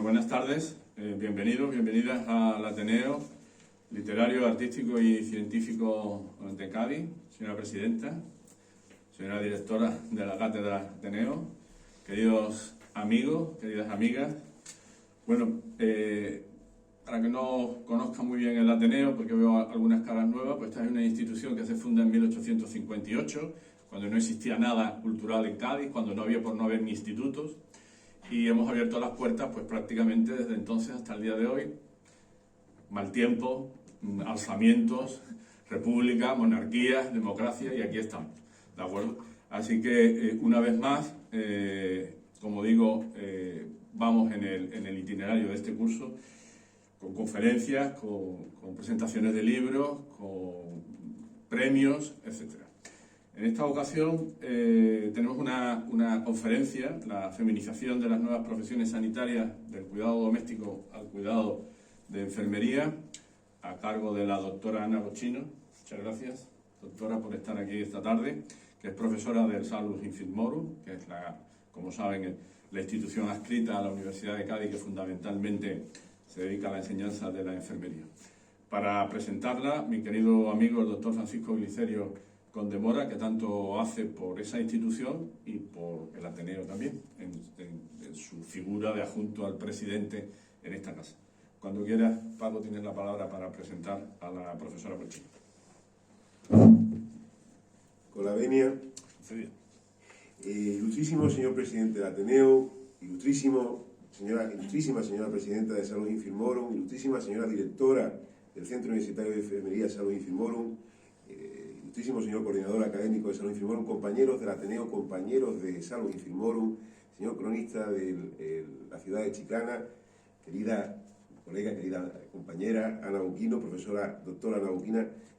buenas tardes, bienvenidos, bienvenidas al Ateneo Literario, Artístico y Científico de Cádiz, señora presidenta, señora directora de la Cátedra Ateneo, queridos amigos, queridas amigas. Bueno, para que no conozcan muy bien el Ateneo, porque veo algunas caras nuevas, pues esta es una institución que se funda en 1858, cuando no existía nada cultural en Cádiz, cuando no había por no haber ni institutos, y hemos abierto las puertas pues prácticamente desde entonces hasta el día de hoy. Mal tiempo, alzamientos, república, monarquía, democracia, y aquí estamos, ¿de acuerdo? Así que una vez más, como digo, vamos en el itinerario de este curso con conferencias, con presentaciones de libros, con premios, etc. En esta ocasión tenemos una conferencia, la feminización de las nuevas profesiones sanitarias del cuidado doméstico al cuidado de enfermería, a cargo de la doctora Ana Bochino. Muchas gracias, doctora, por estar aquí esta tarde, que es profesora del Salus Infirmorum, que es, como saben, la institución adscrita a la Universidad de Cádiz que fundamentalmente se dedica a la enseñanza de la enfermería. Para presentarla, mi querido amigo el doctor Francisco Glicerio Condemora, que tanto hace por esa institución y por el Ateneo también, en su figura de adjunto al presidente en esta casa. Cuando quieras, Pablo, tienes la palabra para presentar a la profesora Bochino. Con la venia. Ilustrísimo señor presidente del Ateneo, ilustrísima señora presidenta de Salus Infirmorum, ilustrísima señora directora del Centro Universitario de Enfermería Salus Infirmorum, ilustrísimo señor coordinador académico de Salus Infirmorum, compañeros del Ateneo, compañeros de Salus Infirmorum, señor cronista de la ciudad de Chiclana, querida colega, querida compañera Ana Bochino, profesora doctora Ana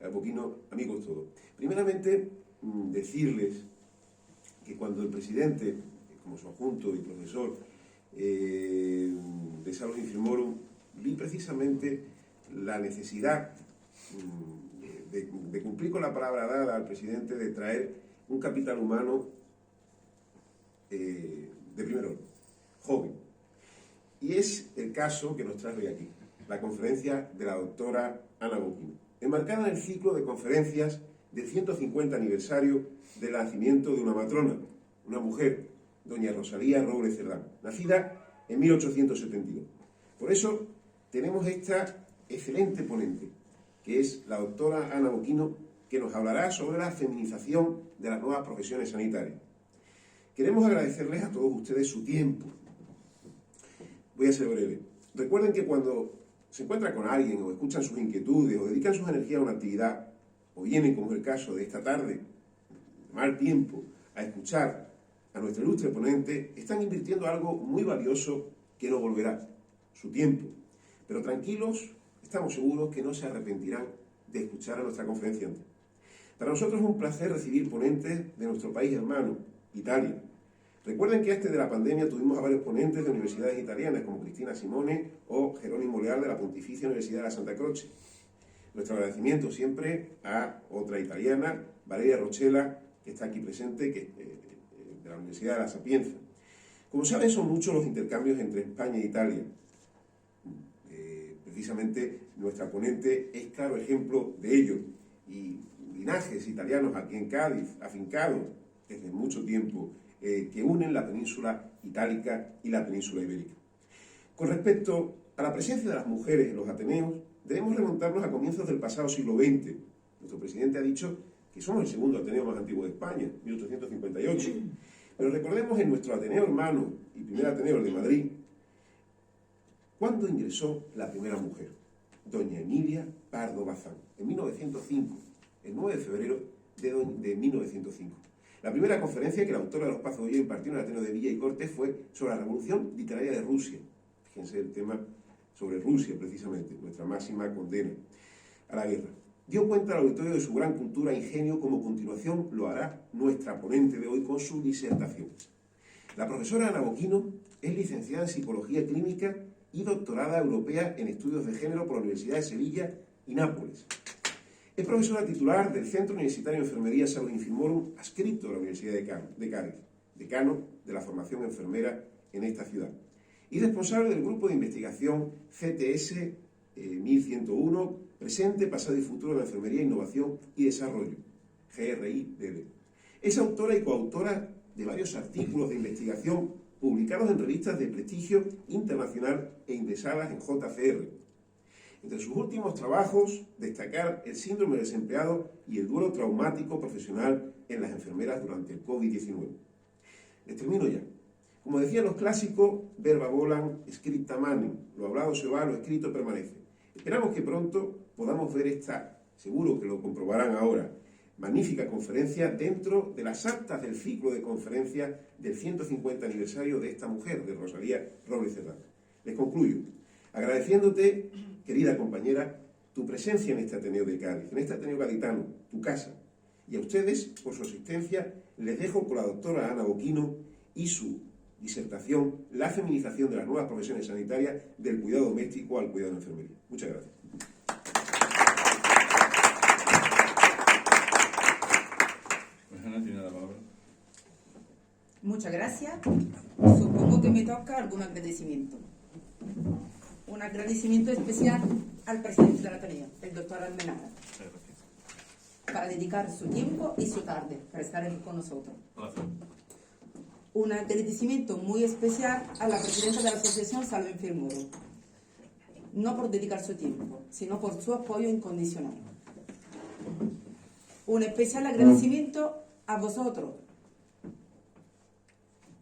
Bochino, amigos todos. Primeramente, decirles que cuando el presidente, como su adjunto y profesor de Salus Infirmorum, vi precisamente la necesidad de cumplir con la palabra dada al presidente de traer un capital humano de primer orden, joven. Y es el caso que nos trae hoy aquí, la conferencia de la doctora Ana Bochino, enmarcada en el ciclo de conferencias del 150 aniversario del nacimiento de una matrona, una mujer, doña Rosalía Robles Cerdán, nacida en 1872. Por eso tenemos esta excelente ponente, que es la doctora Ana Bochino, que nos hablará sobre la feminización de las nuevas profesiones sanitarias. Queremos agradecerles a todos ustedes su tiempo. Voy a ser breve. Recuerden que cuando se encuentran con alguien o escuchan sus inquietudes o dedican sus energías a una actividad, o vienen, como es el caso de esta tarde, de mal tiempo, a escuchar a nuestro ilustre ponente, están invirtiendo algo muy valioso que no volverá, su tiempo. Pero tranquilos, estamos seguros que no se arrepentirán de escuchar a nuestra conferenciante. Para nosotros es un placer recibir ponentes de nuestro país hermano, Italia. Recuerden que antes de la pandemia tuvimos a varios ponentes de universidades italianas, como Cristina Simone o Jerónimo Leal de la Pontificia Universidad de la Santa Croce. Nuestro agradecimiento siempre a otra italiana, Valeria Rochella, que está aquí presente, que de la Universidad de la Sapienza. Como saben, son muchos los intercambios entre España e Italia. Precisamente nuestra ponente es claro ejemplo de ello. Y linajes italianos aquí en Cádiz, afincados desde mucho tiempo, que unen la península itálica y la península ibérica. Con respecto a la presencia de las mujeres en los Ateneos, debemos remontarnos a comienzos del pasado siglo XX. Nuestro presidente ha dicho que somos el segundo Ateneo más antiguo de España, 1858. Pero recordemos en nuestro Ateneo hermano y primer Ateneo, el de Madrid, ¿cuándo ingresó la primera mujer? Doña Emilia Pardo Bazán, en 1905, el 9 de febrero de 1905. La primera conferencia que la autora de los Pazos de Hoyo impartió en el Ateneo de Villa y Corte fue sobre la Revolución Literaria de Rusia. Fíjense el tema sobre Rusia, precisamente, nuestra máxima condena a la guerra. Dio cuenta al auditorio de su gran cultura e ingenio, como continuación lo hará nuestra ponente de hoy con su disertación. La profesora Ana Bochino es licenciada en Psicología Clínica y doctorada europea en Estudios de Género por la Universidad de Sevilla y Nápoles. Es profesora titular del Centro Universitario de Enfermería Salus Infirmorum, adscrito a la Universidad de Cádiz, decano de la formación enfermera en esta ciudad. y responsable del grupo de investigación CTS 1101, Presente, Pasado y Futuro de la Enfermería, Innovación y Desarrollo, GRIDD. Es autora y coautora de varios artículos de investigación publicados en revistas de prestigio internacional e ingresadas en JCR. Entre sus últimos trabajos, destacar el síndrome del desempleado y el duelo traumático profesional en las enfermeras durante el COVID-19. Les termino ya. Como decían los clásicos, verba volant, scripta manem. Lo hablado se va, lo escrito permanece. Esperamos que pronto podamos ver esta, seguro que lo comprobarán ahora, magnífica conferencia dentro de las actas del ciclo de conferencias del 150 aniversario de esta mujer, de Rosalía Robles Cerdán. Les concluyo, agradeciéndote, querida compañera, tu presencia en este Ateneo de Cádiz, en este Ateneo gaditano, tu casa. Y a ustedes, por su asistencia, les dejo con la doctora Ana Boquino y su disertación, la feminización de las nuevas profesiones sanitarias del cuidado doméstico al cuidado de la enfermería. Muchas gracias. Muchas gracias. Supongo que me toca algún agradecimiento. Un agradecimiento especial al presidente del Ateneo, el doctor Almenara, para dedicar su tiempo y su tarde para estar aquí con nosotros. Un agradecimiento muy especial a la presidenta de la Asociación Salve Enfermero, no por dedicar su tiempo, sino por su apoyo incondicional. Un especial agradecimiento a vosotros,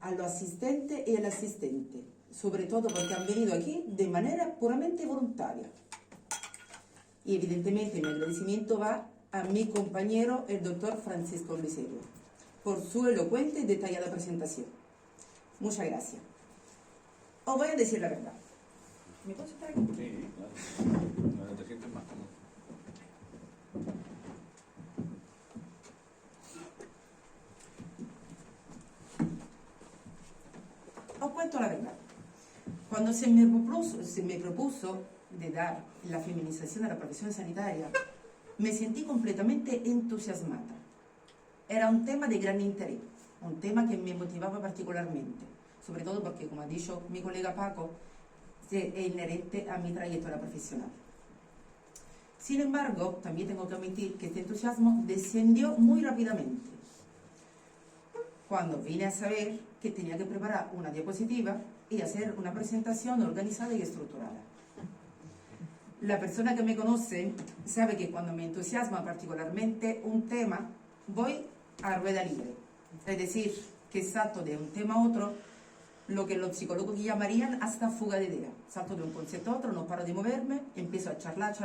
a los asistentes y al asistente, sobre todo porque han venido aquí de manera puramente voluntaria. Y evidentemente mi agradecimiento va a mi compañero, el doctor Francisco Luiserio, por su elocuente y detallada presentación. Muchas gracias. Os voy a decir la verdad. ¿Me puedo sentar aquí? Sí, claro. No te sientes más cómodo. Os cuento la verdad. Cuando se me propuso de dar la feminización de la profesión sanitaria, me sentí completamente entusiasmada. Era un tema de gran interés, un tema que me motivaba particularmente, sobre todo porque, como ha dicho mi colega Paco, es inherente a mi trayectoria profesional. Sin embargo, también tengo que admitir que este entusiasmo descendió muy rápidamente, cuando vine a saber que tenía que preparar una diapositiva y hacer una presentación organizada y estructurada. La persona que me conoce sabe que cuando me entusiasma particularmente un tema, voy a rueda libre. Es decir, que salto de un tema a otro, lo que los psicólogos llamarían hasta fuga de idea. Salto de un concepto a otro, no paro de moverme, empiezo a charlar,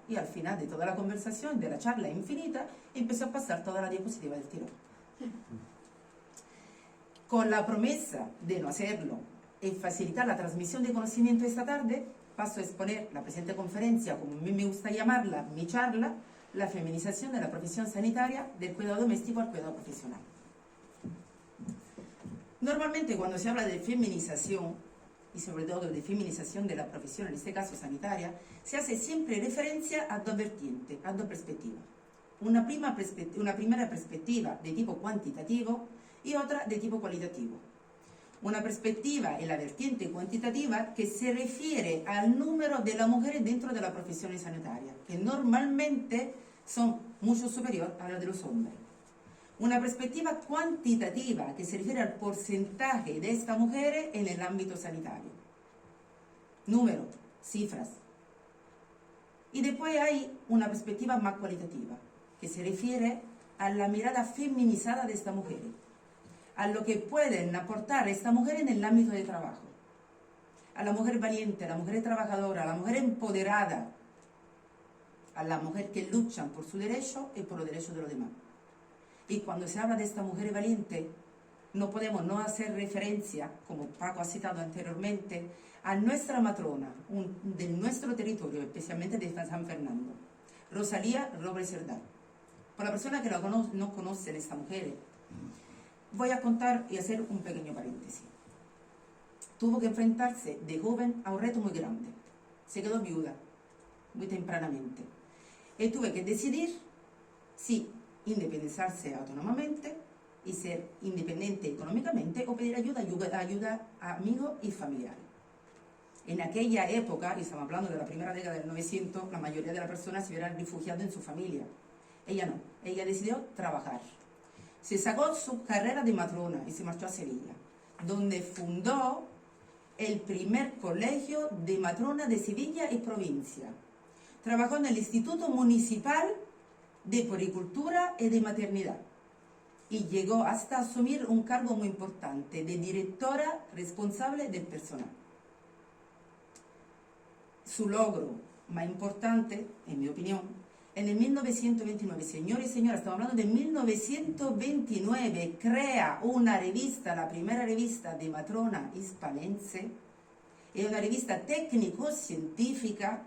y al final de toda la conversación, de la charla infinita, empiezo a pasar toda la diapositiva del tirón. Con la promesa de no hacerlo y facilitar la transmisión de conocimiento esta tarde, paso a exponer la presente conferencia, como a mí me gusta llamarla, mi charla, la feminización de la profesión sanitaria del cuidado doméstico al cuidado profesional. Normalmente cuando se habla de feminización, y sobre todo de feminización de la profesión, en este caso sanitaria, se hace siempre referencia a dos vertientes, a dos perspectivas. Una primera perspectiva de tipo cuantitativo y otra de tipo cualitativo. Una perspectiva en la vertiente cuantitativa que se refiere al número de las mujeres dentro de la profesión sanitaria, que normalmente son mucho superior a la de los hombres. Una perspectiva cuantitativa que se refiere al porcentaje de estas mujeres en el ámbito sanitario. Números, cifras. Y después hay una perspectiva más cualitativa, que se refiere a la mirada feminizada de estas mujeres, a lo que pueden aportar estas mujeres en el ámbito de trabajo. A la mujer valiente, a la mujer trabajadora, a la mujer empoderada, a la mujer que luchan por su derecho y por los derechos de los demás. Y cuando se habla de esta mujer valiente, no podemos no hacer referencia, como Paco ha citado anteriormente, a nuestra matrona de nuestro territorio, especialmente de San Fernando, Rosalía Robles Cerdán. Para la persona que no conoce a esta mujer, voy a contar y hacer un pequeño paréntesis. Tuvo que enfrentarse de joven a un reto muy grande. Se quedó viuda muy tempranamente. Y tuve que decidir si independizarse autónomamente y ser independiente económicamente o pedir ayuda a amigos y familiares. En aquella época, y estamos hablando de la primera década del 900, la mayoría de las personas se hubieran refugiado en su familia. Ella no, ella decidió trabajar. Se sacó su carrera de matrona y se marchó a Sevilla, donde fundó el primer colegio de matrona de Sevilla y provincia. Trabajó en el Instituto Municipal de Puericultura y de Maternidad y llegó hasta asumir un cargo muy importante de directora responsable del personal. Su logro más importante, en mi opinión, en el 1929, señores y señoras, estamos hablando de 1929, crea una revista, la primera revista de matrona hispalense, es una revista técnico-científica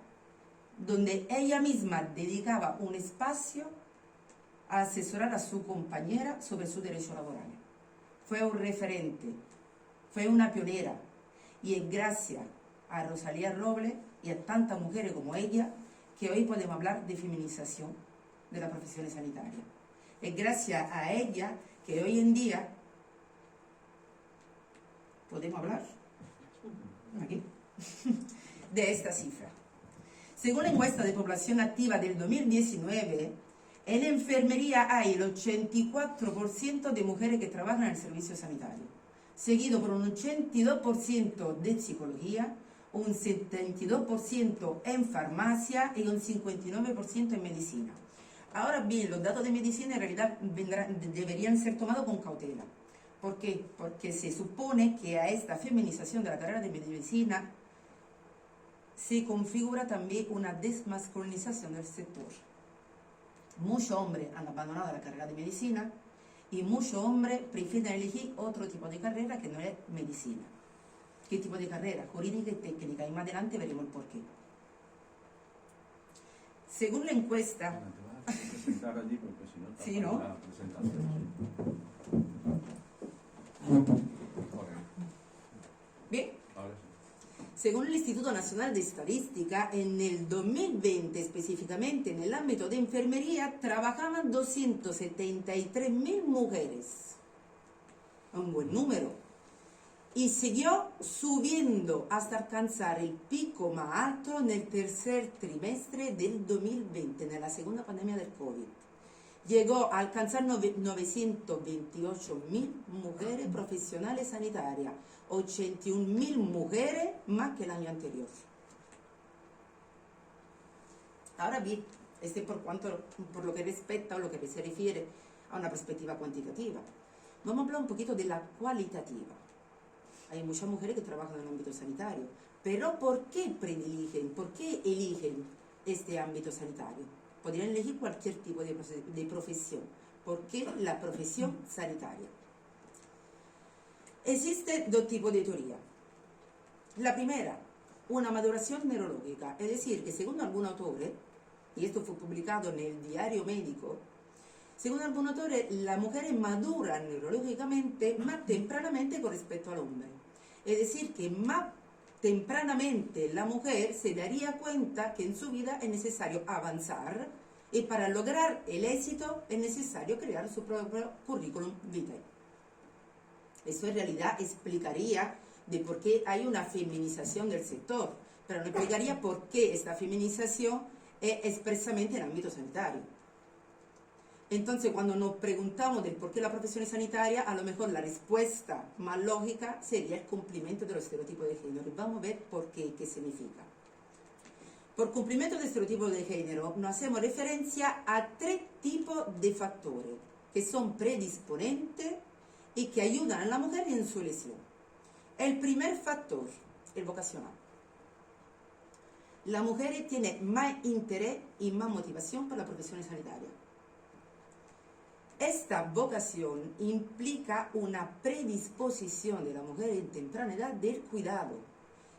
donde ella misma dedicaba un espacio a asesorar a su compañera sobre su derecho laboral. Fue un referente, fue una pionera, y es gracias a Rosalía Robles y a tantas mujeres como ella que hoy podemos hablar de feminización de la profesión sanitaria. Es gracias a ella que hoy en día podemos hablar aquí de esta cifra. Según la encuesta de población activa del 2019, en enfermería hay el 84% de mujeres que trabajan en el servicio sanitario, seguido por un 82% de psicología, un 72% en farmacia y un 59% en medicina. Ahora bien, los datos de medicina en realidad deberían ser tomados con cautela. ¿Por qué? Porque se supone que a esta feminización de la carrera de medicina se configura también una desmasculinización del sector. Muchos hombres han abandonado la carrera de medicina y muchos hombres prefieren elegir otro tipo de carrera que no es medicina. ¿Qué tipo de carrera? Jurídica y técnica, y más adelante veremos el porqué. Según la encuesta... Te vas a presentar allí porque si no... Sí, ¿no? La presentación. Bien. Ahora sí. Según el Instituto Nacional de Estadística, en el 2020 específicamente en el ámbito de enfermería trabajaban 273.000 mujeres. Un buen número. Y siguió subiendo hasta alcanzar el pico más alto en el tercer trimestre del 2020, en la segunda pandemia del COVID. Llegó a alcanzar 928.000 mujeres profesionales sanitarias, 81.000 mujeres más que el año anterior. Ahora bien, por lo que respecta o lo que se refiere a una perspectiva cuantitativa, vamos a hablar un poquito de la cualitativa. Hay muchas mujeres que trabajan en el ámbito sanitario, pero ¿por qué eligen este ámbito sanitario? Podrían elegir cualquier tipo de profesión. ¿Por qué la profesión sanitaria? Existen dos tipos de teoría. La primera, una maduración neurológica, es decir, que según algún autores, y esto fue publicado en el Diario Médico, según algunos autores, las mujeres maduran neurológicamente más tempranamente con respecto al hombre. Es decir, que más tempranamente la mujer se daría cuenta que en su vida es necesario avanzar y para lograr el éxito es necesario crear su propio currículum vitae. Eso en realidad explicaría de por qué hay una feminización del sector, pero no explicaría por qué esta feminización es expresamente en el ámbito sanitario. Entonces, cuando nos preguntamos del por qué la profesión es sanitaria, a lo mejor la respuesta más lógica sería el cumplimiento de los estereotipos de género. Vamos a ver por qué significa. Por cumplimiento de estereotipos de género, nos hacemos referencia a tres tipos de factores que son predisponentes y que ayudan a la mujer en su elección. El primer factor, el vocacional. La mujer tiene más interés y más motivación por la profesión sanitaria. Esta vocación implica una predisposición de la mujer en temprana edad del cuidado.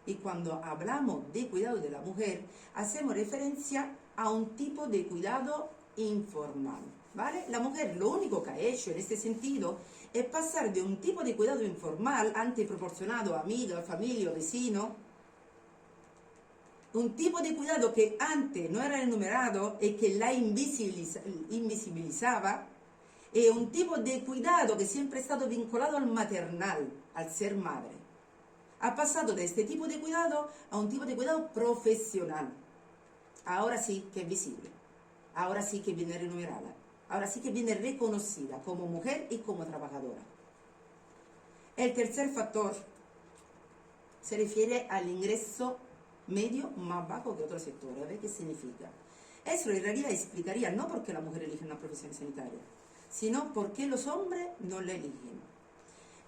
Y cuando hablamos de cuidado de la mujer, hacemos referencia a un tipo de cuidado informal, ¿vale? La mujer lo único que ha hecho en este sentido es pasar de un tipo de cuidado informal, antes proporcionado a amiga, familia o vecino, un tipo de cuidado que antes no era enumerado y que la invisibilizaba, es un tipo de cuidado que siempre ha estado vinculado al maternal, al ser madre. ha pasado de este tipo de cuidado a un tipo de cuidado profesional. Ahora sí que es visible, ahora sí que viene remunerada, ahora sí que viene reconocida como mujer y como trabajadora. El tercer factor se refiere al ingreso medio más bajo que otros sectores. A ver qué significa. Eso en realidad explicaría no por qué la mujer elige una profesión sanitaria, sino por qué los hombres no la eligen.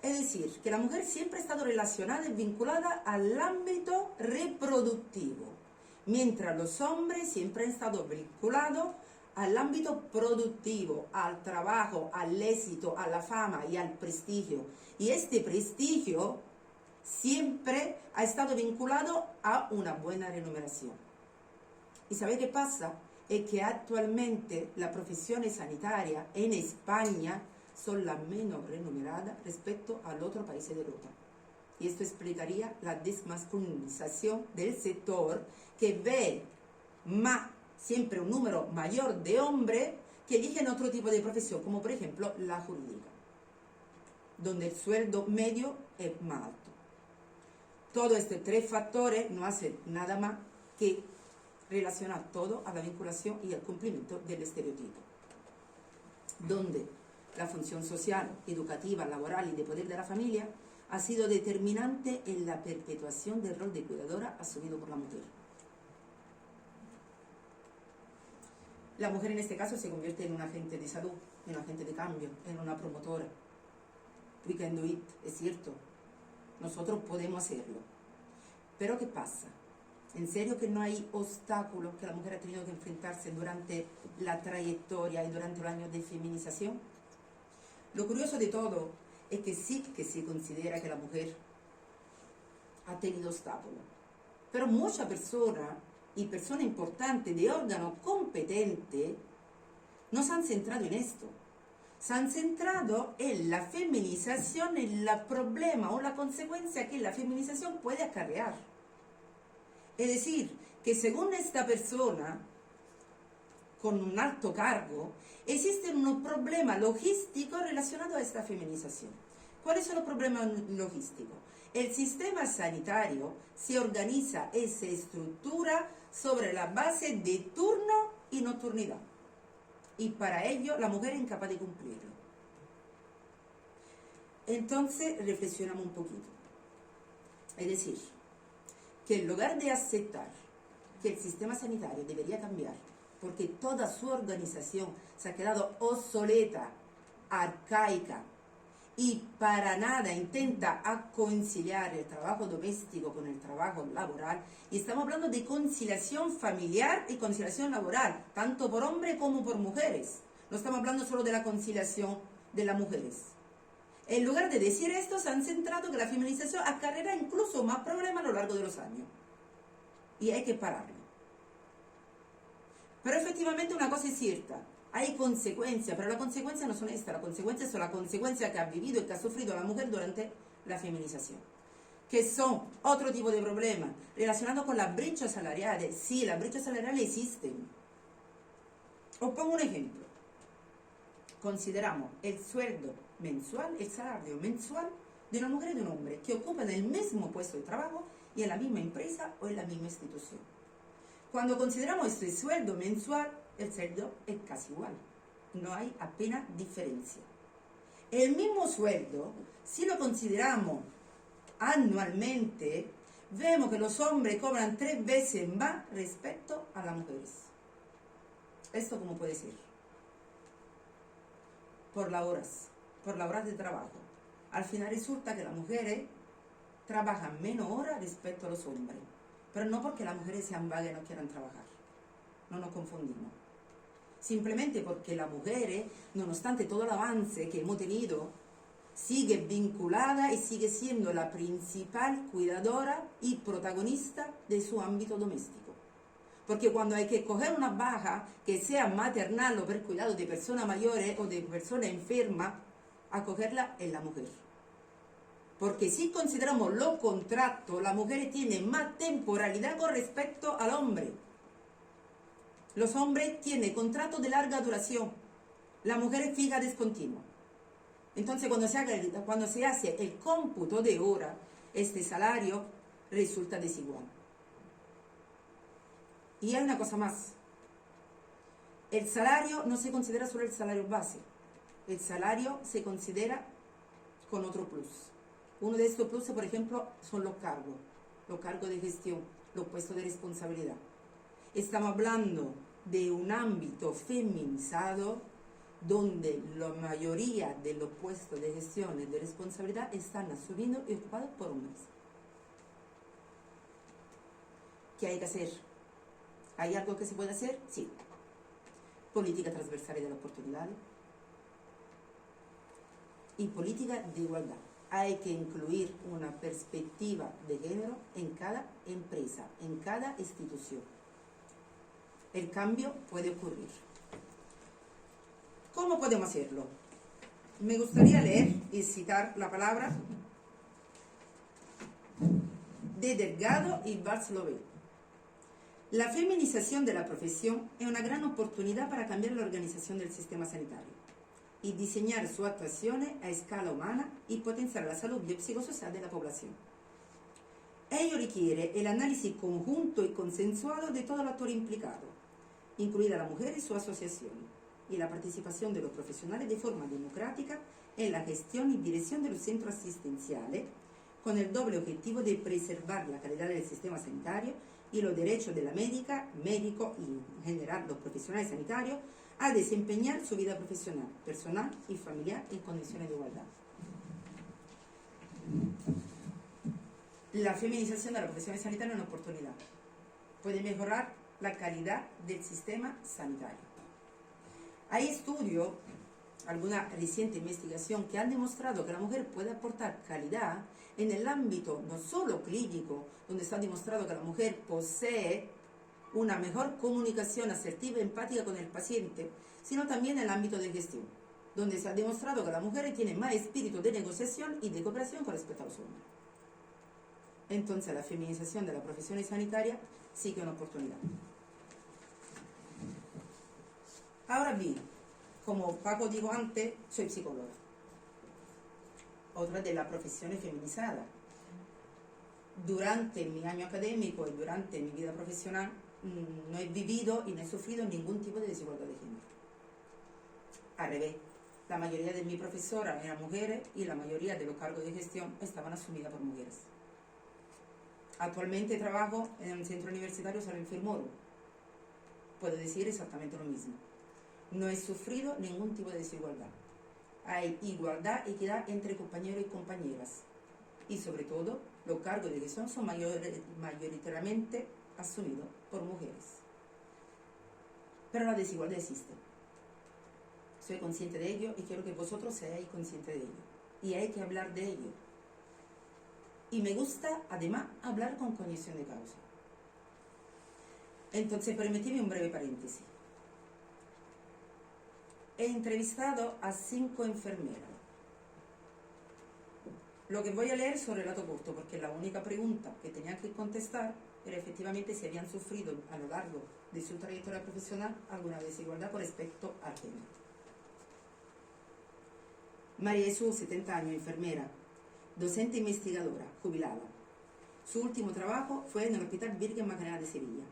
Es decir, que la mujer siempre ha estado relacionada y vinculada al ámbito reproductivo, mientras los hombres siempre han estado vinculados al ámbito productivo, al trabajo, al éxito, a la fama y al prestigio. Y este prestigio siempre ha estado vinculado a una buena remuneración. ¿Y sabe qué pasa? Es que actualmente las profesiones sanitarias en España son las menos remuneradas respecto al otro país de Europa. Y esto explicaría la desmasculinización del sector, que ve siempre un número mayor de hombres que eligen otro tipo de profesión, como por ejemplo la jurídica, donde el sueldo medio es más alto. Todos estos tres factores no hacen nada más que relacionar todo a la vinculación y al cumplimiento del estereotipo, donde la función social, educativa, laboral y de poder de la familia ha sido determinante en la perpetuación del rol de cuidadora asumido por la mujer. La mujer en este caso se convierte en un agente de salud, en un agente de cambio, en una promotora. We can do it, es cierto. Nosotros podemos hacerlo. Pero ¿qué pasa? ¿En serio que no hay obstáculos que la mujer ha tenido que enfrentarse durante la trayectoria y durante los años de feminización? Lo curioso de todo es que sí que se considera que la mujer ha tenido obstáculos. Pero muchas personas y personas importantes de órganos competentes no se han centrado en esto. Se han centrado en la feminización, en el problema o la consecuencia que la feminización puede acarrear. Es decir, que según esta persona, con un alto cargo, existen unos problemas logísticos relacionados a esta feminización. ¿Cuáles son los problemas logísticos? El sistema sanitario se organiza y se estructura sobre la base de turno y nocturnidad. Y para ello la mujer es incapaz de cumplirlo. Entonces reflexionamos un poquito. Es decir, que en lugar de aceptar que el sistema sanitario debería cambiar, porque toda su organización se ha quedado obsoleta, arcaica, y para nada intenta conciliar el trabajo doméstico con el trabajo laboral, y estamos hablando de conciliación familiar y conciliación laboral, tanto por hombres como por mujeres. No estamos hablando solo de la conciliación de las mujeres. En lugar de decir esto, se han centrado que la feminización acarrea incluso más problemas a lo largo de los años. Y hay que pararlo. Pero efectivamente una cosa es cierta. Hay consecuencias, pero las consecuencias no son estas. Las consecuencias son las consecuencias que ha vivido y que ha sufrido la mujer durante la feminización, que son otro tipo de problemas relacionados con las brechas salariales. Sí, las brechas salariales existen. Os pongo un ejemplo. Consideramos el sueldo mensual, el salario mensual de una mujer y de un hombre que ocupan el mismo puesto de trabajo y en la misma empresa o en la misma institución. Cuando consideramos este sueldo mensual, el sueldo es casi igual. No hay apenas diferencia. El mismo sueldo, si lo consideramos anualmente, vemos que los hombres cobran 3 veces más respecto a las mujeres. ¿Esto cómo puede ser? Por las horas de trabajo. Al final resulta que las mujeres trabajan menos horas respecto a los hombres, pero no porque las mujeres sean vagas y no quieran trabajar. No nos confundimos. Simplemente porque las mujeres, no obstante todo el avance que hemos tenido, sigue vinculada y sigue siendo la principal cuidadora y protagonista de su ámbito doméstico. Porque cuando hay que coger una baja que sea maternal o por cuidado de personas mayores o de personas enfermas, acogerla es la mujer. Porque si consideramos los contratos, las mujeres tienen más temporalidad con respecto al hombre. Los hombres tienen contratos de larga duración, las mujeres fija discontinua. Entonces cuando se hace el cómputo de horas, este salario resulta desigual. Y hay una cosa más. El salario no se considera solo el salario base. El salario se considera con otro plus. Uno de estos plus, por ejemplo, son los cargos de gestión, los puestos de responsabilidad. Estamos hablando de un ámbito feminizado donde la mayoría de los puestos de gestión y de responsabilidad están asumidos y ocupados por hombres. ¿Qué hay que hacer? ¿Hay algo que se puede hacer? Sí. Política transversal de la oportunidad y política de igualdad. Hay que incluir una perspectiva de género en cada empresa, en cada institución. El cambio puede ocurrir. ¿Cómo podemos hacerlo? Me gustaría leer y citar la palabra de Delgado y Barceló. La feminización de la profesión es una gran oportunidad para cambiar la organización del sistema sanitario y diseñar sus actuaciones a escala humana y potenciar la salud biopsicosocial de la población. Ello requiere el análisis conjunto y consensuado de todos los actores implicados, incluida la mujer y su asociación, y la participación de los profesionales de forma democrática en la gestión y dirección de los centros asistenciales, con el doble objetivo de preservar la calidad del sistema sanitario y los derechos de la médica, médico y en general los profesionales sanitarios a desempeñar su vida profesional, personal y familiar en condiciones de igualdad. La feminización de la profesión sanitaria es una oportunidad. Puede mejorar la calidad del sistema sanitario. Hay estudios, alguna reciente investigación, que han demostrado que la mujer puede aportar calidad en el ámbito no solo clínico, donde está demostrado que la mujer posee una mejor comunicación asertiva y empática con el paciente, sino también en el ámbito de gestión, donde se ha demostrado que la mujer tiene más espíritu de negociación y de cooperación con respecto a los hombres. Entonces la feminización de la profesión sanitaria sí que es una oportunidad. Ahora bien, como Paco dijo antes, soy psicóloga. Otra de las profesiones feminizadas. Durante mi año académico y durante mi vida profesional no he vivido y no he sufrido ningún tipo de desigualdad de género. Al revés, la mayoría de mis profesoras eran mujeres y la mayoría de los cargos de gestión estaban asumidas por mujeres. Actualmente trabajo en el centro universitario San Enfermoro. Puedo decir exactamente lo mismo. No he sufrido ningún tipo de desigualdad. Hay igualdad, equidad entre compañeros y compañeras. Y sobre todo, los cargos de gestión son mayoritariamente asumidos por mujeres. Pero la desigualdad existe. Soy consciente de ello y quiero que vosotros seáis conscientes de ello. Y hay que hablar de ello. Y me gusta, además, hablar con cognición de causa. Entonces, permitidme un breve paréntesis. He entrevistado a 5 enfermeras. Lo que voy a leer es un relato corto, porque la única pregunta que tenían que contestar era efectivamente si habían sufrido a lo largo de su trayectoria profesional alguna desigualdad con respecto al género. María Jesús, 70 años, enfermera, docente investigadora, jubilada. Su último trabajo fue en el Hospital Virgen Macarena de Sevilla.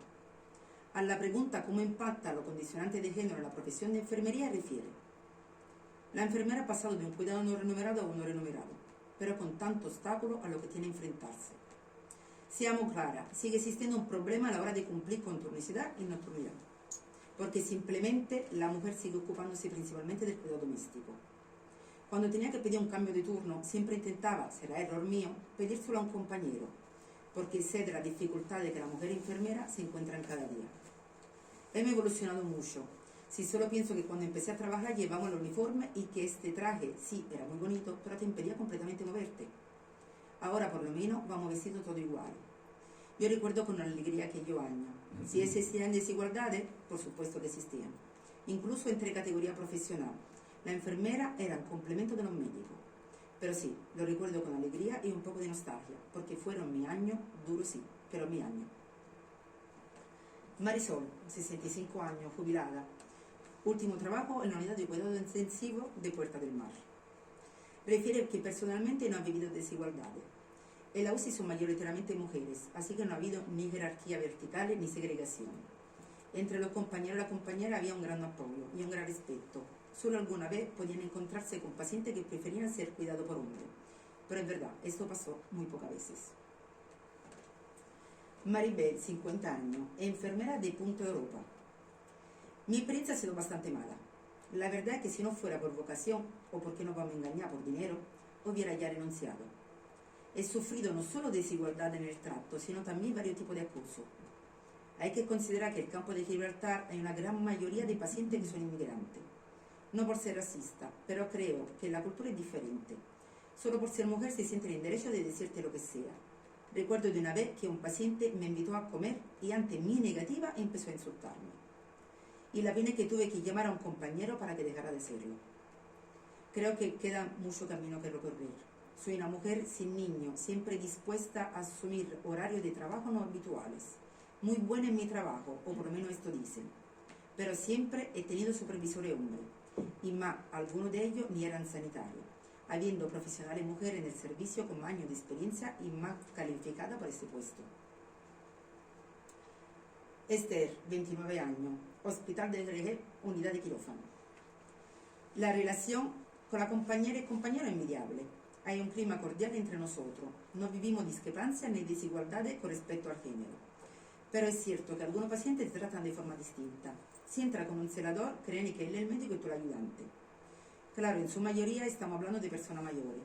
A la pregunta cómo impacta los condicionantes de género en la profesión de enfermería, refiere: la enfermera ha pasado de un cuidado no remunerado a uno remunerado, pero con tanto obstáculo a lo que tiene que enfrentarse. Seamos claras, sigue existiendo un problema a la hora de cumplir con turnicidad y nocturnidad, porque simplemente la mujer sigue ocupándose principalmente del cuidado doméstico. Cuando tenía que pedir un cambio de turno, siempre intentaba, será error mío, pedírselo a un compañero, porque sé de la dificultad de que la mujer enfermera se encuentra en cada día. Hemos evolucionado mucho. Si solo pienso que cuando empecé a trabajar llevamos el uniforme y que este traje, sí, era muy bonito, pero te impedía completamente moverte. Ahora, por lo menos, vamos vestidos todo igual. Yo recuerdo con alegría aquellos años. Si existían desigualdades, por supuesto que existían. Incluso entre categoría profesional. La enfermera era un complemento de los médicos. Pero sí, lo recuerdo con alegría y un poco de nostalgia, porque fueron mi año, duro sí, pero mi año. Marisol, 65 años, jubilada. Último trabajo en la unidad de cuidado intensivo de Puerta del Mar. Refiere que personalmente no ha vivido desigualdades. En la UCI son mayoritariamente mujeres, así que no ha habido ni jerarquía vertical ni segregación. Entre los compañeros y las compañeras había un gran apoyo y un gran respeto. Solo alguna vez podían encontrarse con pacientes que preferían ser cuidados por hombres. Pero es verdad, esto pasó muy pocas veces. Maribel, 50 años, enfermera de Punto Europa. Mi experiencia ha sido bastante mala. La verdad es que si no fuera por vocación, o porque nos vamos a engañar por dinero, hubiera ya renunciado. He sufrido no solo desigualdad en el trato, sino también varios tipos de abuso. Hay que considerar que en el campo de Gibraltar hay una gran mayoría de pacientes que son inmigrantes. No por ser racista, pero creo que la cultura es diferente. Solo por ser mujer se sienten en derecho de decirte lo que sea. Recuerdo de una vez que un paciente me invitó a comer y ante mi negativa empezó a insultarme. Y la pena es que tuve que llamar a un compañero para que dejara de hacerlo. Creo que queda mucho camino que recorrer. Soy una mujer sin niño, siempre dispuesta a asumir horarios de trabajo no habituales. Muy buena en mi trabajo, o por lo menos esto dicen. Pero siempre he tenido supervisores hombres, y más, algunos de ellos ni eran sanitarios, habiendo profesionales mujeres en el servicio con más años de experiencia y más calificadas para este puesto. Esther, 29 años, Hospital de Greje, unidad de quirófano. La relación con la compañera y compañero es envidiable. Hay un clima cordial entre nosotros. No vivimos discrepancias ni desigualdades con respecto al género. Pero es cierto que algunos pacientes te tratan de forma distinta. Si entra con un celador, creen que él es el médico y tú el ayudante. Claro, en su mayoría estamos hablando de personas mayores.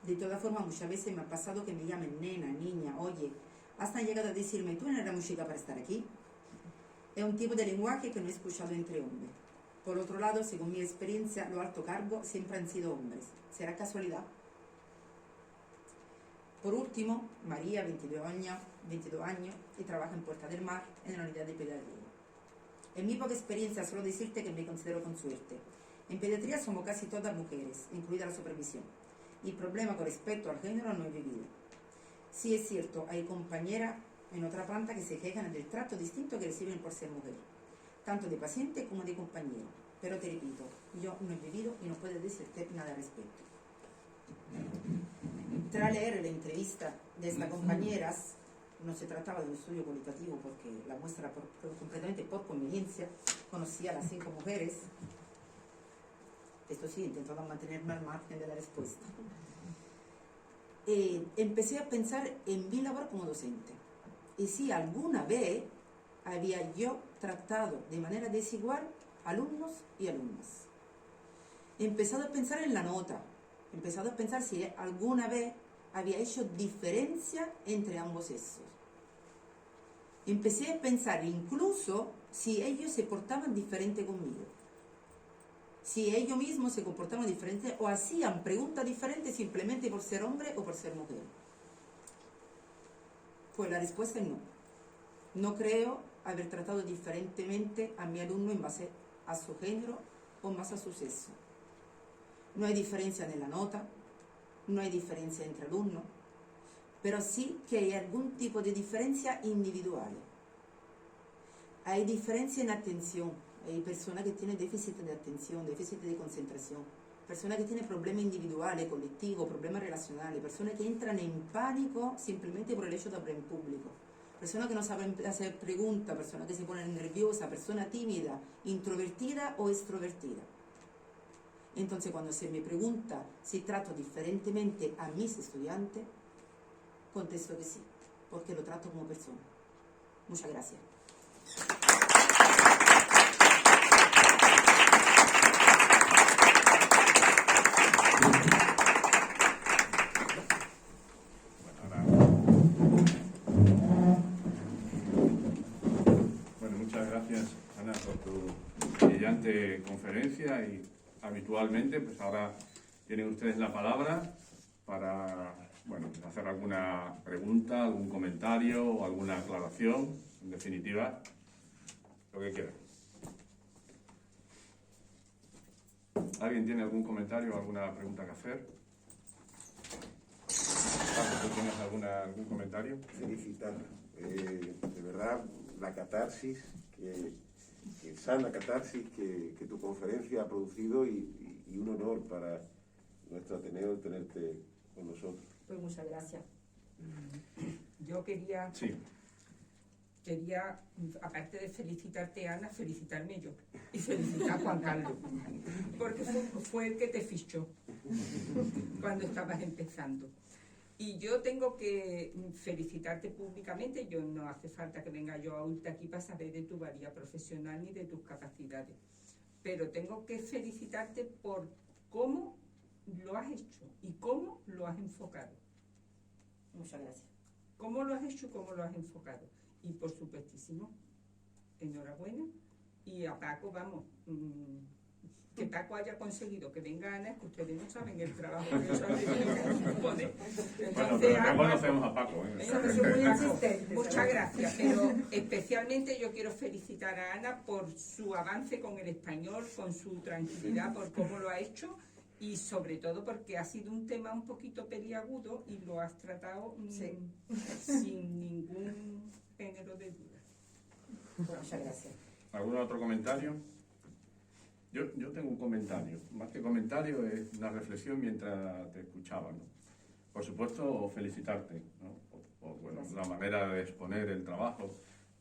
De todas formas, muchas veces me ha pasado que me llamen nena, niña, oye, hasta han llegado a decirme, ¿tú no eres muy chica para estar aquí? Es un tipo de lenguaje que no he escuchado entre hombres. Por otro lado, según mi experiencia, los altos cargos siempre han sido hombres. ¿Será casualidad? Por último, María, 22 años, y trabaja en Puerta del Mar, en la unidad de pediatría. En mi poca experiencia, solo decirte que me considero con suerte. En pediatría somos casi todas mujeres, incluida la supervisión. Y problema con respecto al género no he vivido. Sí es cierto, hay compañeras en otra planta que se quejan del trato distinto que reciben por ser mujer, tanto de paciente como de compañero. Pero te repito, yo no he vivido y no puedo decirte nada al respecto. Tras leer la entrevista de estas compañeras, no se trataba de un estudio cualitativo porque la muestra completamente por conveniencia, conocía a las 5 mujeres, esto sí, intentando mantenerme al margen de la respuesta. Empecé a pensar en mi labor como docente. Y si alguna vez había yo tratado de manera desigual alumnos y alumnas. He empezado a pensar en la nota. He empezado a pensar si alguna vez había hecho diferencia entre ambos sexos. Empecé a pensar incluso si ellos se portaban diferente conmigo. Si ellos mismos se comportaban diferente o hacían preguntas diferentes simplemente por ser hombre o por ser mujer. Pues la respuesta es no. No creo haber tratado diferentemente a mi alumno en base a su género o más a su sexo. No hay diferencia en la nota, no hay diferencia entre alumnos, pero sí que hay algún tipo de diferencia individual. Hay diferencia en atención. Hay personas que tienen déficit de atención, déficit de concentración, personas que tienen problemas individuales, colectivos, problemas relacionales, personas que entran en pánico simplemente por el hecho de hablar en público, personas que no saben hacer preguntas, personas que se ponen nerviosas, personas tímidas, introvertidas o extrovertidas. Entonces, cuando se me pregunta si trato diferentemente a mis estudiantes, contesto que sí, porque lo trato como persona. Muchas gracias. Bueno, muchas gracias, Ana, por tu brillante conferencia y habitualmente, pues ahora tienen ustedes la palabra para, bueno, hacer alguna pregunta, algún comentario o alguna aclaración, en definitiva, lo que quieran. ¿Alguien tiene algún comentario o alguna pregunta que hacer? ¿Tú tienes algún comentario? Felicitar, de verdad, la catarsis, que sana catarsis que tu conferencia ha producido y un honor para nuestro Ateneo tenerte con nosotros. Pues muchas gracias. Yo quería, Sí. aparte de felicitarte, Ana, felicitarme yo y felicitar a Juan Carlos, porque fue el que te fichó cuando estabas empezando. Y yo tengo que felicitarte públicamente. Yo no hace falta que venga yo a oírte aquí para saber de tu valía profesional ni de tus capacidades, pero tengo que felicitarte por cómo lo has hecho y cómo lo has enfocado. Muchas gracias. Cómo lo has hecho y cómo lo has enfocado. Y por supuestísimo, enhorabuena. Y a Paco, vamos, que Paco haya conseguido que venga Ana, es que ustedes no saben el trabajo que eso supone. Bueno, pero ya conocemos a Paco. Muchas gracias, pero especialmente yo quiero felicitar a Ana por su avance con el español, con su tranquilidad, por cómo lo ha hecho y sobre todo porque ha sido un tema un poquito peliagudo y lo has tratado sin ningún género de duda. Muchas gracias. ¿Algún otro comentario? Yo tengo un comentario. Más que comentario, es una reflexión mientras te escuchaba, ¿no? Por supuesto, felicitarte, ¿no? Por la manera de exponer el trabajo,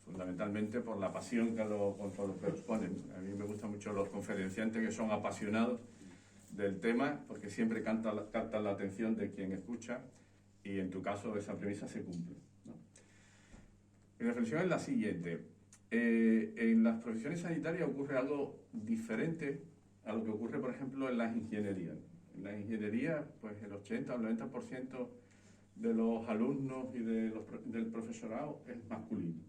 fundamentalmente por la pasión con lo que exponen. A mí me gustan mucho los conferenciantes que son apasionados del tema, porque siempre captan la atención de quien escucha, y en tu caso esa premisa se cumple, ¿no? Mi reflexión es la siguiente. En las profesiones sanitarias ocurre algo diferente a lo que ocurre, por ejemplo, en las ingenierías. En las ingenierías, pues el 80 o el 90% de los alumnos y del profesorado es masculino.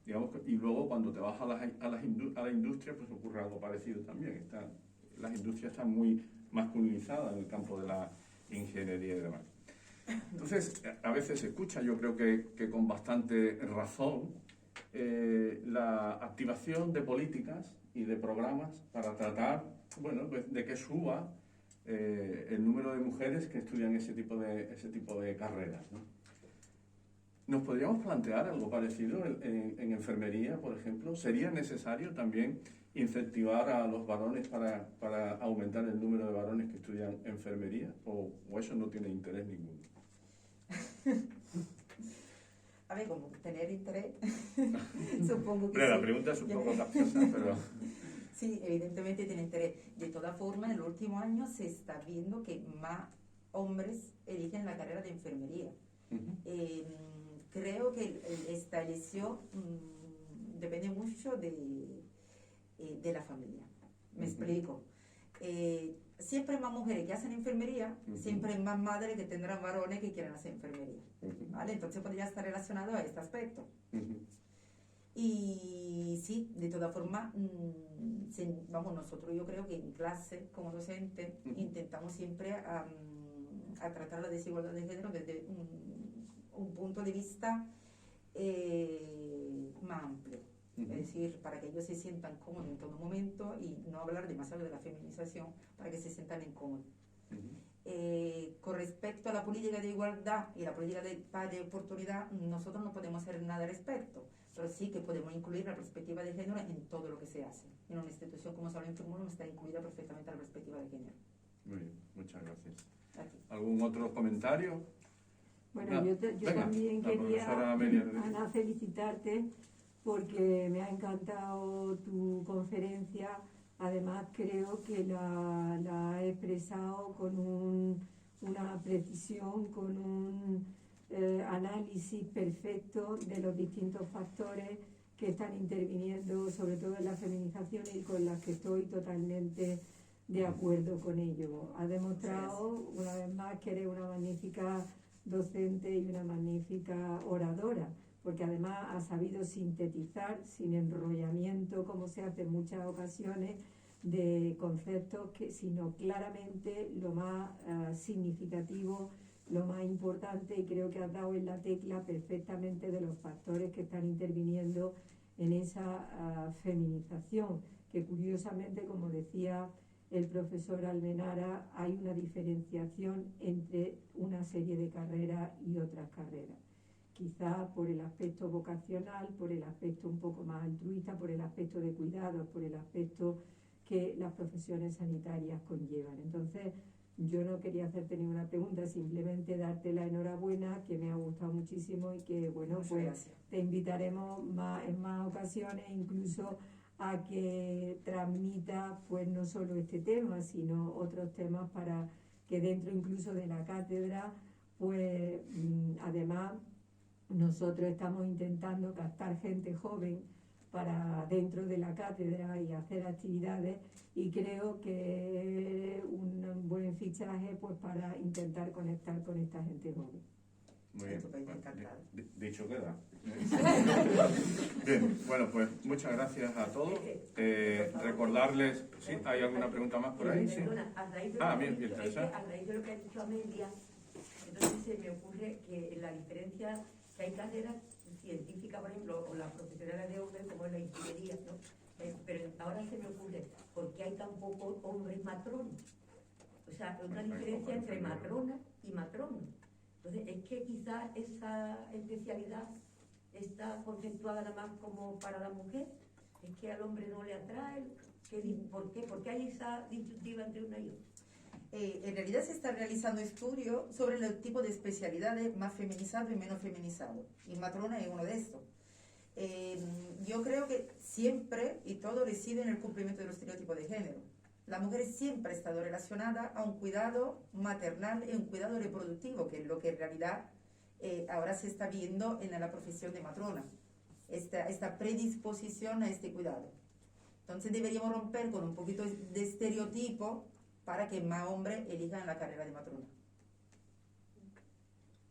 Digamos y luego cuando te vas a la industria, pues ocurre algo parecido también. Las industrias están muy masculinizadas en el campo de la ingeniería y demás. Entonces, a veces se escucha, yo creo que con bastante razón, la activación de políticas y de programas para tratar, bueno, pues de que suba el número de mujeres que estudian ese tipo de carreras, ¿no? ¿Nos podríamos plantear algo parecido en enfermería, por ejemplo? ¿Sería necesario también incentivar a los varones para aumentar el número de varones que estudian enfermería? ¿O eso no tiene interés ninguno? A ver, como tener interés, supongo que pero sí. La pregunta es un poco capciosa, pero... Sí, evidentemente tiene interés. De todas formas, en los últimos años se está viendo que más hombres eligen la carrera de enfermería. Creo que esta elección depende mucho de la familia. Me explico. Siempre hay más mujeres que hacen enfermería, siempre hay más madres que tendrán varones que quieran hacer enfermería. ¿Vale? Entonces podría estar relacionado a este aspecto. Y sí, de todas formas, nosotros yo creo que en clase, como docente, intentamos siempre a tratar la desigualdad de género desde un punto de vista más amplio. Es decir, para que ellos se sientan cómodos en todo momento y no hablar demasiado de la feminización, para que se sientan incómodos. Con respecto a la política de igualdad y la política de oportunidad, nosotros no podemos hacer nada al respecto, pero sí que podemos incluir la perspectiva de género en todo lo que se hace. En una institución como Salud Informón está incluida perfectamente la perspectiva de género. Muy bien, muchas gracias. Aquí. ¿Algún otro comentario? Bueno, yo también quería, Ana, felicitarte porque me ha encantado tu conferencia. Además, creo que la ha expresado con una precisión, con un análisis perfecto de los distintos factores que están interviniendo, sobre todo en la feminización, y con las que estoy totalmente de acuerdo con ello. Ha demostrado una vez más que eres una magnífica docente y una magnífica oradora, porque además ha sabido sintetizar sin enrollamiento, como se hace en muchas ocasiones, de conceptos, sino claramente lo más significativo, lo más importante, y creo que has dado en la tecla perfectamente de los factores que están interviniendo en esa feminización, que curiosamente, como decía el profesor Almenara, hay una diferenciación entre una serie de carreras y otras carreras. Quizá por el aspecto vocacional, por el aspecto un poco más altruista, por el aspecto de cuidados, por el aspecto que las profesiones sanitarias conllevan. Entonces, yo no quería hacerte ninguna pregunta, simplemente darte la enhorabuena, que me ha gustado muchísimo y que, bueno, pues te invitaremos en más ocasiones, incluso a que transmita pues no solo este tema, sino otros temas, para que dentro incluso de la cátedra, pues además nosotros estamos intentando captar gente joven para dentro de la cátedra y hacer actividades, y creo que es un buen fichaje pues para intentar conectar con esta gente joven. Muy bien, dicho queda. Bien, bueno, pues muchas gracias a todos. Recordarles, ¿sí? ¿Hay alguna pregunta más por ahí? Sí. Bien, interesante. A raíz de lo que ha dicho Amelia, entonces se me ocurre que la diferencia, que hay carreras científicas, por ejemplo, o las profesionales de hombres, como es la ingeniería, ¿no? Pero ahora se me ocurre, ¿por qué hay tan pocos hombres matronos? O sea, una diferencia entre matrona y matrono. Entonces, es que quizás esa especialidad está conceptuada nada más como para la mujer, es que al hombre no le atrae. ¿Por qué? ¿Por qué hay esa disyuntiva entre una y otra? En realidad se está realizando estudios sobre el tipo de especialidades más feminizado y menos feminizado, y matrona es uno de estos. Yo creo que siempre y todo reside en el cumplimiento de los estereotipos de género. La mujer siempre ha estado relacionada a un cuidado maternal y un cuidado reproductivo, que es lo que en realidad ahora se está viendo en la profesión de matrona, esta predisposición a este cuidado. Entonces deberíamos romper con un poquito de estereotipo para que más hombres elijan la carrera de matrona.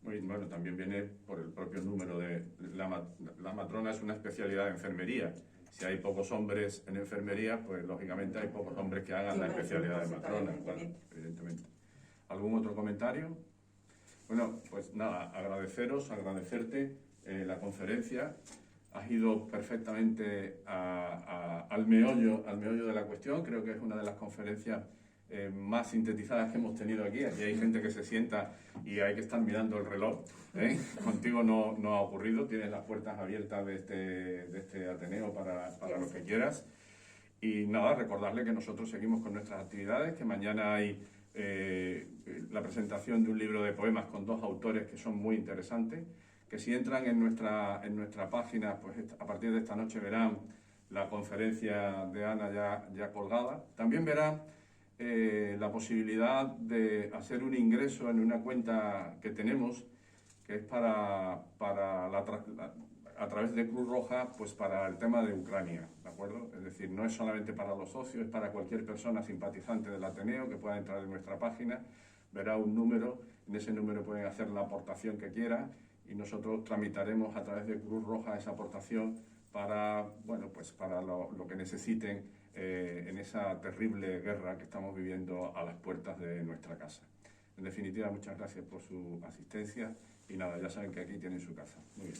Bueno, también viene por el propio número de... La matrona es una especialidad de enfermería. Si hay pocos hombres en enfermería, pues lógicamente hay pocos hombres que hagan la especialidad de matrona. Bueno, evidentemente. ¿Algún otro comentario? Bueno, pues nada, agradecerte la conferencia. Has ido perfectamente al meollo de la cuestión. Creo que es una de las conferencias más sintetizadas que hemos tenido aquí. Aquí hay gente que se sienta y hay que estar mirando el reloj. Contigo no ha ocurrido. Tienes las puertas abiertas de este Ateneo para lo que quieras. Y nada, recordarle que nosotros seguimos con nuestras actividades, que mañana hay la presentación de un libro de poemas con 2 autores que son muy interesantes, que si entran en nuestra página, pues a partir de esta noche verán la conferencia de Ana ya colgada. También verán la posibilidad de hacer un ingreso en una cuenta que tenemos, que es a través de Cruz Roja, pues para el tema de Ucrania, ¿de acuerdo? Es decir, no es solamente para los socios, es para cualquier persona simpatizante del Ateneo que pueda entrar en nuestra página, verá un número, en ese número pueden hacer la aportación que quieran y nosotros tramitaremos a través de Cruz Roja esa aportación para, bueno, pues para lo que necesiten en esa terrible guerra que estamos viviendo a las puertas de nuestra casa. En definitiva, muchas gracias por su asistencia y nada, ya saben que aquí tienen su casa. Muy bien.